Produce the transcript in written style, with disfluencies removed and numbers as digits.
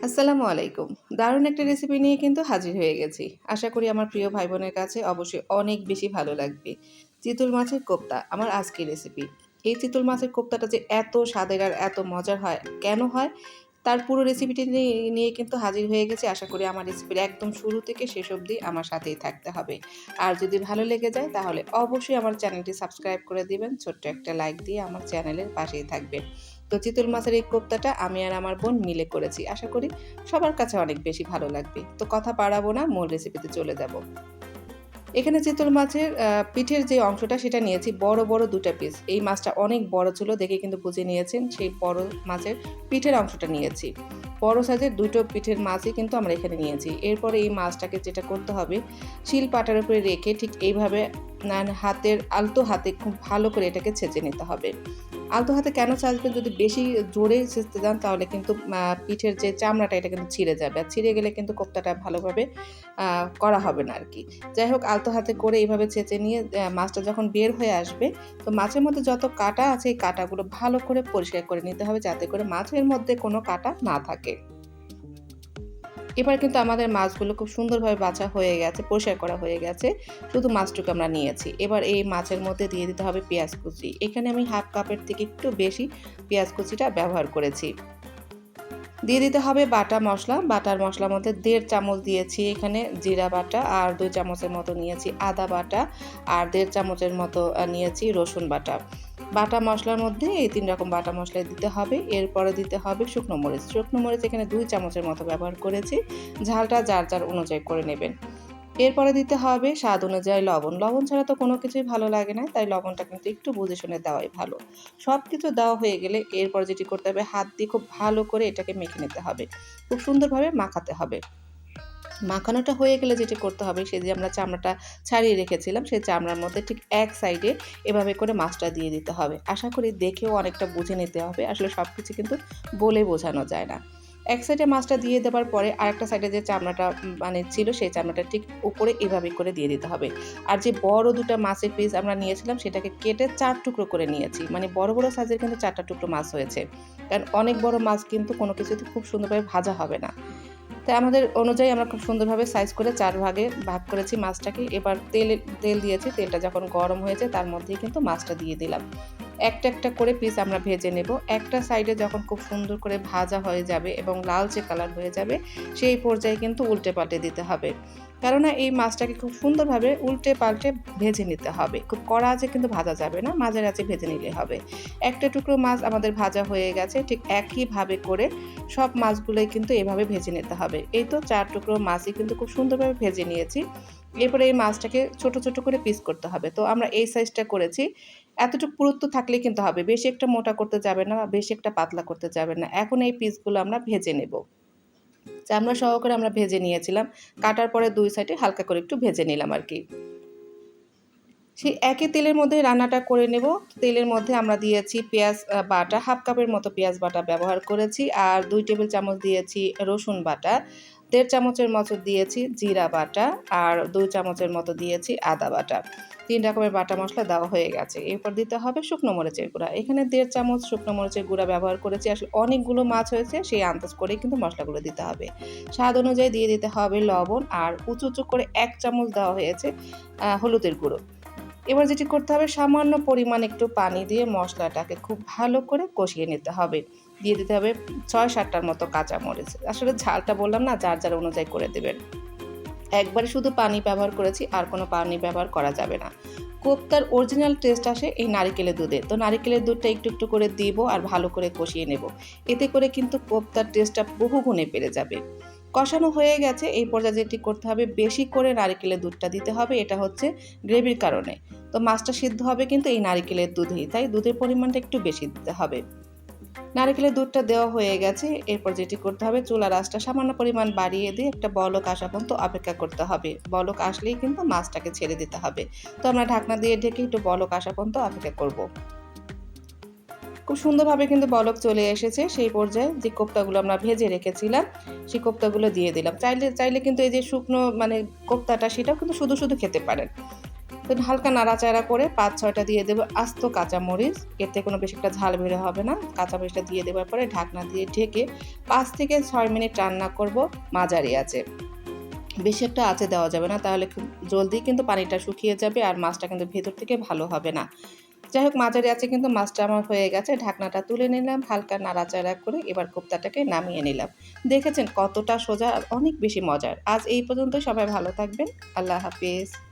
আসসালামু আলাইকুম। দারুণ একটা রেসিপি নিয়ে কিন্তু হাজির হয়ে গেছি। আশা করি আমার প্রিয় ভাই-বোনের কাছে অবশ্যই অনেক বেশি ভালো লাগবে। চিতল মাছের কোপ্তা আমার আজকের রেসিপি। এই চিতল মাছের কোপ্তাটা যে এত স্বাদের আর এত মজার হয়, কেন হয়? তার পুরো রেসিপিটি নিয়ে কিন্তু হাজির হয়ে গেছি। আশা করি আমার রেসিপির একদম শুরু থেকে শেষ অবধি আমার সাথেই থাকতে হবে। আর যদি ভালো লেগে যায় তাহলে অবশ্যই আমার চ্যানেলটি সাবস্ক্রাইব করে দিবেন। ছোট্ট একটা লাইক দিয়ে আমার চ্যানেলের পাশেই থাকবেন। তো চিতল মাছের এই কোপ্তাটা আমি আর আমার বোন মিলে করেছি। আশা করি সবার কাছে অনেক বেশি ভালো লাগবে। তো কথা বাড়াবো না, মূল রেসিপিতে চলে যাব। এখানে চিতল মাছের পিঠের যে অংশটা সেটা নিয়েছি বড়, বড় ২ টা পিস। এই মাছটা অনেক বড় ছিল দেখে কিন্তু বুঝে নিয়েছেন। সেই বড় মাছের পিঠের অংশটা নিয়েছি। বড় সাইজের ২ টো পিঠের মাছই কিন্তু আমরা এখানে নিয়েছি। এরপরে এই মাছটাকে যেটা করতে হবে, শিল-পাটার উপরে রেখে ঠিক এইভাবে আলতো হাতে খুব ভালো করে এটাকে ছেঁচে নিতে হবে। আলতো হাতে কেন চাচবেন? যদি বেশি জোরে ছেঁচতে যান তাহলে কিন্তু পিঠের যে চামড়াটা এটা কিন্তু ছিঁড়ে যাবে। আর ছিঁড়ে গেলে কিন্তু কোপ্তাটা ভালোভাবে আ করা হবে না আরকি। যাই হোক আলতো হাতে করে এভাবে ছেঁচে নিয়ে মাছটা যখন বের হয়ে আসবে, তো মাছের মধ্যে যত কাঁটা আছে এই কাঁটাগুলো ভালো করে পরিষ্কার করে নিতে হবে যাতে করে মাছের মধ্যে কোনো কাঁটা না থাকে। এবার কিন্তু আমাদের মাছগুলো খুব সুন্দরভাবে বাছা হয়ে গেছে, পরিষ্কার করা হয়ে গেছে। শুধু মাছটুকু আমরা নিয়েছি। এবার এই মাছের মধ্যে দিয়ে দিতে হবে পেঁয়াজ কুচি। এখানে আমি 1/2 কাপের থেকে একটু বেশি পেঁয়াজ কুচিটা ব্যবহার করেছি। দিয়ে দিতে হবে বাটা মসলা। বাটার মসলার মধ্যে ১.৫ চামচ দিয়েছি এখানে জিরা বাটা, আর ২ চামচের মতো নিয়েছি আদা বাটা, আর ১.৫ চামচের মতো নিয়েছি রসুন বাটা। বাটা মসলার মধ্যে এই ৩ রকম বাটা মসলা দিতে হবে। এরপরে দিতে হবে শুকনো মরিচ। শুকনো মরিচ এখানে ২ চামচের মতো ব্যবহার করেছি। ঝালটা যার অনুযায়ী করে নেবেন। এরপরে দিতে হবে স্বাদ অনুযায়ী লবণ। লবণ ছাড়া তো কোনো কিছুই ভালো লাগে না। তাই লবণটা কিন্তু একটু বুঝে শুনে দেওয়াই ভালো। সবকিছু দেওয়া হয়ে গেলে এরপর যেটি করতে হবে, হাত দিয়ে খুব ভালো করে এটাকে মেখে নিতে হবে। খুব সুন্দরভাবে মাখাতে হবে। মাখানোটা হয়ে গেলে যেটি করতে হবে, সেই যে আমরা চামড়াটা ছাড়িয়ে রেখেছিলাম, সেই চামড়ার মধ্যে ঠিক এক সাইডে এভাবে করে মাছটা দিয়ে দিতে হবে। আশা করি দেখেও অনেকটা বুঝে নিতে হবে। আসলে সবকিছু কিন্তু বলে বোঝানো যায় না। এক সাইডে মাছটা দিয়ে দেবার পরে আরেকটা সাইডে যে চামড়াটা মানে ছিল, সেই চামড়াটা ঠিক উপরে এভাবে করে দিয়ে দিতে হবে। আর যে বড় ২ টা মাছের পিস আমরা নিয়েছিলাম, সেটাকে কেটে ৪ টুকরো করে নিয়েছি। মানে বড়, বড় সাইজের কিন্তু ৪ টা টুকরো মাছ হয়েছে। কারণ অনেক বড় মাছ কিন্তু কোনো কিছুতে খুব সুন্দরভাবে ভাজা হবে না। তাই আমাদের অনুযায়ী আমরা খুব সুন্দরভাবে সাইজ করে ৪ ভাগে ভাগ করেছি মাছটাকে। এবার তেল দিয়েছি। তেলটা যখন গরম হয়েছে তার মধ্যেই কিন্তু মাছটা দিয়ে দিলাম। একটা করে পিস আমরা ভেজে নেব। একটা সাইডে যখন খুব সুন্দর করে ভাজা হয়ে যাবে এবং লালচে কালার হয়ে যাবে, সেই পর্যায়ে কিন্তু উল্টে-পাল্টে দিতে হবে। কেননা এই মাছটাকে খুব সুন্দরভাবে উল্টে-পাল্টে ভেজে নিতে হবে। খুব কড়া আঁচে কিন্তু ভাজা যাবে না, মাঝারি আঁচে ভেজে নিলে হবে। একটা টুকরো মাছ আমাদের ভাজা হয়ে গেছে। ঠিক একইভাবে করে সব মাছগুলোই কিন্তু এভাবে ভেজে নিতে হবে। এই তো ৪ টুকরো মাছই কিন্তু খুব সুন্দরভাবে ভেজে নিয়েছি। এরপরে এই মাছটাকে ছোট, ছোট করে পিস করতে হবে। তো আমরা এই সাইজটা করেছি। এতটুকু পুরুত্ব থাকলেই কিন্তু হবে। বেশি একটা মোটা করতে যাবেন না বা বেশি একটা পাতলা করতে যাবেন না। এখন এই পিসগুলো আমরা ভেজে নেব। চামড়া সহকারে আমরা ভেজে নিয়েছিলাম। কাটার পরে ২ সাইডে হালকা করে একটু ভেজে নিলাম আরকি। সেই একই তেলের মধ্যে রান্নাটা করে নেব। তেলের মধ্যে আমরা দিয়েছি পেঁয়াজ বাটা, 1/2 কাপের মতো পেঁয়াজ বাটা ব্যবহার করেছি। আর ২ টেবিল চামচ দিয়েছি রসুন বাটা, ১.৫ চামচের মতো দিয়েছি জিরা বাটা, আর ২ চামচের মতো দিয়েছি আদা বাটা। ৩ রকমের বাটা মসলা দেওয়া হয়ে গেছে। এরপর দিতে হবে শুকনো মরিচের গুঁড়া। এখানে ১.৫ চামচ শুকনো মরিচের গুঁড়া ব্যবহার করেছি। আসলে অনেকগুলো মাছ হয়েছে, সেই আন্দাজ করেই কিন্তু মসলাগুলো দিতে হবে। স্বাদ অনুযায়ী দিয়ে দিতে হবে লবণ, আর উঁচু করে ১ চামচ দেওয়া হয়েছে হলুদের গুঁড়ো। এবার যেটি করতে হবে, সামান্য পরিমাণ একটু পানি দিয়ে মশলাটাকে খুব ভালো করে কষিয়ে নিতে হবে। দিয়ে দিতে হবে ৬-৭ টার মতো কাঁচামরিচ। আসলে ঝালটা বললাম না, যার অনুযায়ী করে দেবেন। একবারে শুধু পানি ব্যবহার করেছি, আর কোনো পানি ব্যবহার করা যাবে না। কোপ্তার অরিজিনাল টেস্ট আসে এই নারিকেলের দুধে। তো নারিকেলের দুধটা একটু করে দিব আর ভালো করে কষিয়ে নেব। এতে করে কিন্তু কোপ্তার টেস্টটা বহুগুণে বেড়ে যাবে। কষানো হয়ে গেছে, এই পর্যায়ে যেটি করতে হবে, বেশি করে নারিকেলের দুধটা দিতে হবে। এটা হচ্ছে গ্রেভির কারণে। তো মাছটা সিদ্ধ হবে কিন্তু এই নারিকেলের দুধেই। তাই দুধের পরিমাণটা একটু বেশি দিতে হবে। নারিকেলের দুধটা দেওয়া হয়ে গেছে। এরপর যেটি করতে হবে, চুলার আঁচটা সামান্য পরিমাণ বাড়িয়ে দিয়ে একটা বলক আসা পর্যন্ত অপেক্ষা করতে হবে। বলক আসলেই কিন্তু মাছটাকে ছেড়ে দিতে হবে। তো আমরা ঢাকনা দিয়ে ঢেকে একটু বলক আসা পর্যন্ত অপেক্ষা করব। খুব সুন্দরভাবে কিন্তু বলক চলে এসেছে। সেই পর্যায়ে যে কোপ্তাগুলো আমরা ভেজে রেখেছিলাম, সেই কোপ্তাগুলো দিয়ে দিলাম। চাইলে কিন্তু এই যে শুকনো মানে কোপ্তাটা, সেটাও কিন্তু শুধু খেতে পারেন। তো হালকা নাড়াচাড়া করে ৫-৬টা দিয়ে দেবো আস্ত কাঁচামরিচ। এতে কোনো বেশি একটা ঝাল বের হবে না। কাঁচামরিচটা দিয়ে দেওয়ার পরে ঢাকনা দিয়ে ঢেকে ৫ থেকে ৬ মিনিট রান্না করব মাঝারি আঁচে। বেশি একটা আঁচে দেওয়া যাবে না, তাহলে খুব জলদি কিন্তু পানিটা শুকিয়ে যাবে আর মাছটা কিন্তু ভেতর থেকে ভালো হবে না। যাই হোক, মাঝারি আঁচে কিন্তু মাছটা আমার হয়ে গেছে। ঢাকনাটা তুলে নিলাম, হালকা নাড়াচাড়া করে এবার কোপ্তাটাকে নামিয়ে নিলাম। দেখেছেন কতটা সোজা আর অনেক বেশি মজার। আজ এই পর্যন্তই, সবাই ভালো থাকবেন। আল্লাহ হাফেজ।